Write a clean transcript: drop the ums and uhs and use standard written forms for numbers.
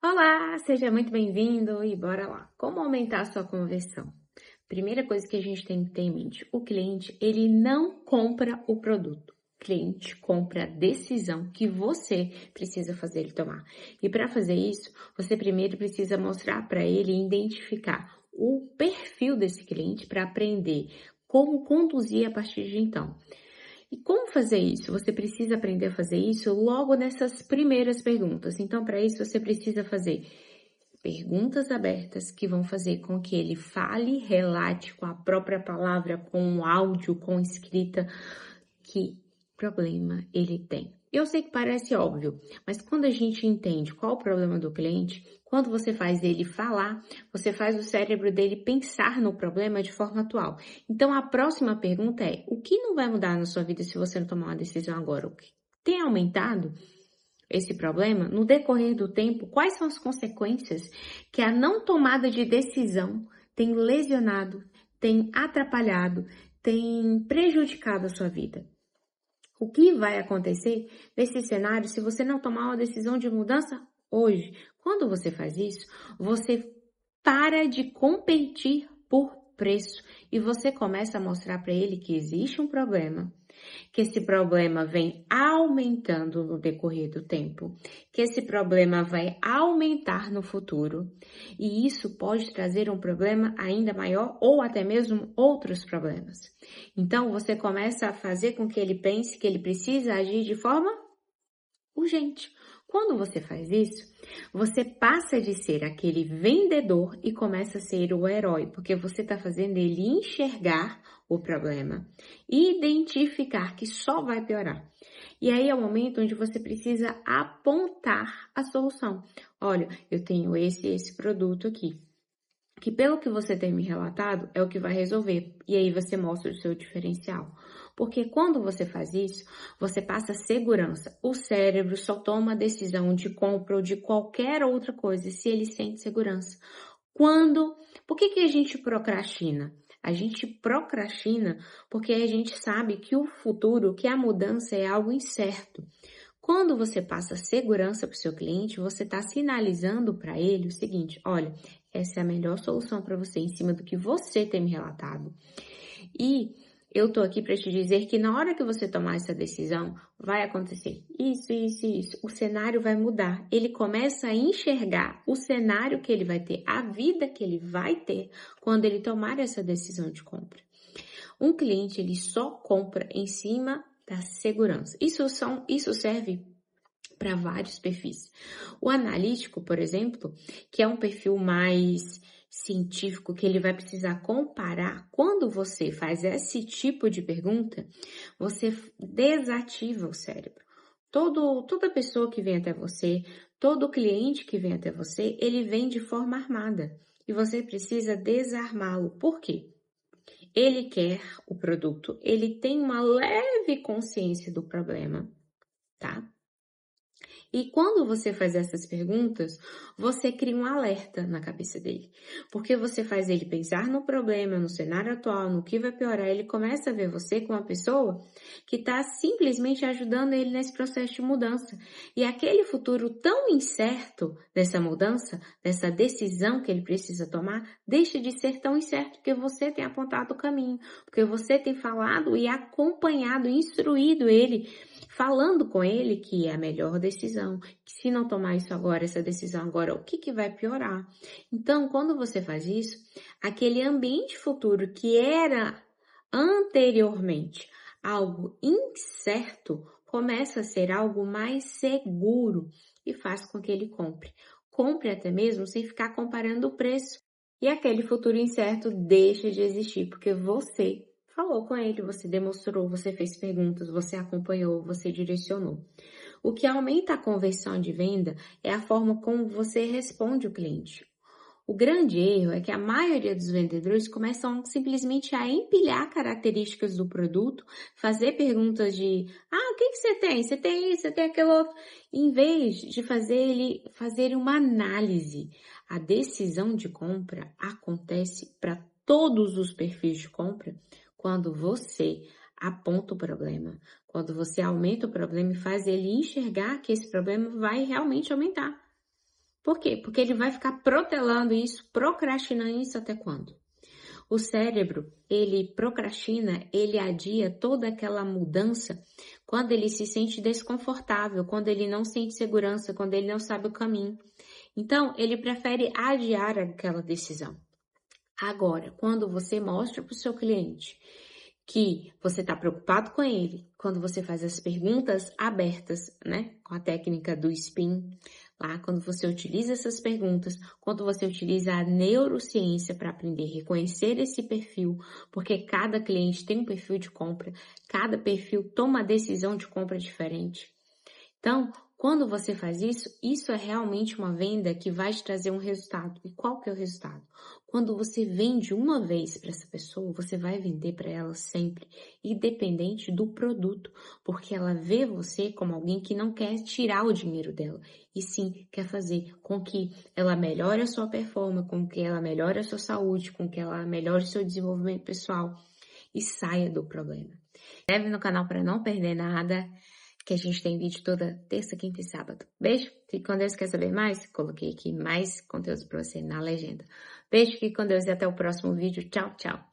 Olá, seja muito bem-vindo e bora lá. Como aumentar a sua conversão? Primeira coisa que a gente tem que ter em mente, o cliente, ele não compra o produto. O cliente compra a decisão que você precisa fazer ele tomar. E para fazer isso, você primeiro precisa mostrar para ele e identificar o perfil desse cliente para aprender como conduzir a partir de então. E como fazer isso? Você precisa aprender a fazer isso logo nessas primeiras perguntas. Então, para isso, você precisa fazer perguntas abertas que vão fazer com que ele fale, relate com a própria palavra, com áudio, com escrita, que problema ele tem. Eu sei que parece óbvio, mas quando a gente entende qual o problema do cliente, quando você faz ele falar, você faz o cérebro dele pensar no problema de forma atual. Então a próxima pergunta é: o que não vai mudar na sua vida se você não tomar uma decisão agora? O que tem aumentado esse problema no decorrer do tempo? Quais são as consequências que a não tomada de decisão tem lesionado, tem atrapalhado, tem prejudicado a sua vida? O que vai acontecer nesse cenário se você não tomar uma decisão de mudança hoje? Quando você faz isso, você para de competir por preço e você começa a mostrar para ele que existe um problema, que esse problema vem aumentando no decorrer do tempo, que esse problema vai aumentar no futuro, e isso pode trazer um problema ainda maior ou até mesmo outros problemas. Então você começa a fazer com que ele pense que ele precisa agir de forma urgente. Quando você faz isso, você passa de ser aquele vendedor e começa a ser o herói, porque você está fazendo ele enxergar o problema e identificar que só vai piorar. E aí é o momento onde você precisa apontar a solução. Olha, eu tenho esse produto aqui, que pelo que você tem me relatado é o que vai resolver. E aí você mostra o seu diferencial. Porque quando você faz isso, você passa segurança. O cérebro só toma a decisão de compra ou de qualquer outra coisa se ele sente segurança. Por que a gente procrastina? A gente procrastina porque a gente sabe que o futuro, que a mudança é algo incerto. Quando você passa segurança para o seu cliente, você está sinalizando para ele o seguinte: olha, essa é a melhor solução para você em cima do que você tem me relatado. E eu tô aqui para te dizer que na hora que você tomar essa decisão, vai acontecer isso, isso e isso. O cenário vai mudar. Ele começa a enxergar o cenário que ele vai ter, a vida que ele vai ter quando ele tomar essa decisão de compra. Um cliente, ele só compra em cima da segurança. Isso serve para vários perfis. O analítico, por exemplo, que é um perfil mais científico, que ele vai precisar comparar, quando você faz esse tipo de pergunta, você desativa o cérebro. Toda pessoa que vem até você, todo cliente que vem até você, ele vem de forma armada. E você precisa desarmá-lo. Por quê? Ele quer o produto, ele tem uma leve consciência do problema, tá? E quando você faz essas perguntas, você cria um alerta na cabeça dele. Porque você faz ele pensar no problema, no cenário atual, no que vai piorar. Ele começa a ver você como uma pessoa que está simplesmente ajudando ele nesse processo de mudança. E aquele futuro tão incerto dessa mudança, dessa decisão que ele precisa tomar, deixa de ser tão incerto porque você tem apontado o caminho. Porque você tem falado e acompanhado, instruído ele, falando com ele que é a melhor decisão, que se não tomar isso agora, essa decisão agora, o que vai piorar? Então, quando você faz isso, aquele ambiente futuro que era anteriormente algo incerto, começa a ser algo mais seguro e faz com que ele compre. Compre até mesmo sem ficar comparando o preço. E aquele futuro incerto deixa de existir, porque você falou com ele, você demonstrou, você fez perguntas, você acompanhou, você direcionou. O que aumenta a conversão de venda é a forma como você responde o cliente. O grande erro é que a maioria dos vendedores começam simplesmente a empilhar características do produto, fazer perguntas de: o que você tem? Você tem isso, você tem aquilo outro, em vez de fazer uma análise. A decisão de compra acontece para todos os perfis de compra quando você aponta o problema, quando você aumenta o problema e faz ele enxergar que esse problema vai realmente aumentar. Por quê? Porque ele vai ficar protelando isso, procrastinando isso até quando? O cérebro, ele procrastina, ele adia toda aquela mudança quando ele se sente desconfortável, quando ele não sente segurança, quando ele não sabe o caminho. Então, ele prefere adiar aquela decisão. Agora, quando você mostra para o seu cliente que você está preocupado com ele, quando você faz as perguntas abertas, né? Com a técnica do spin, lá, quando você utiliza essas perguntas, quando você utiliza a neurociência para aprender a reconhecer esse perfil, porque cada cliente tem um perfil de compra, cada perfil toma uma decisão de compra diferente. Então, quando você faz isso, isso é realmente uma venda que vai te trazer um resultado. E qual que é o resultado? Quando você vende uma vez para essa pessoa, você vai vender para ela sempre, independente do produto, porque ela vê você como alguém que não quer tirar o dinheiro dela, e sim quer fazer com que ela melhore a sua performance, com que ela melhore a sua saúde, com que ela melhore o seu desenvolvimento pessoal e saia do problema. Se inscreve no canal para não perder nada, que a gente tem vídeo toda terça, quinta e sábado. Beijo, fique com Deus. Quer saber mais? Coloquei aqui mais conteúdo para você na legenda. Beijo, fique com Deus e até o próximo vídeo. Tchau, tchau.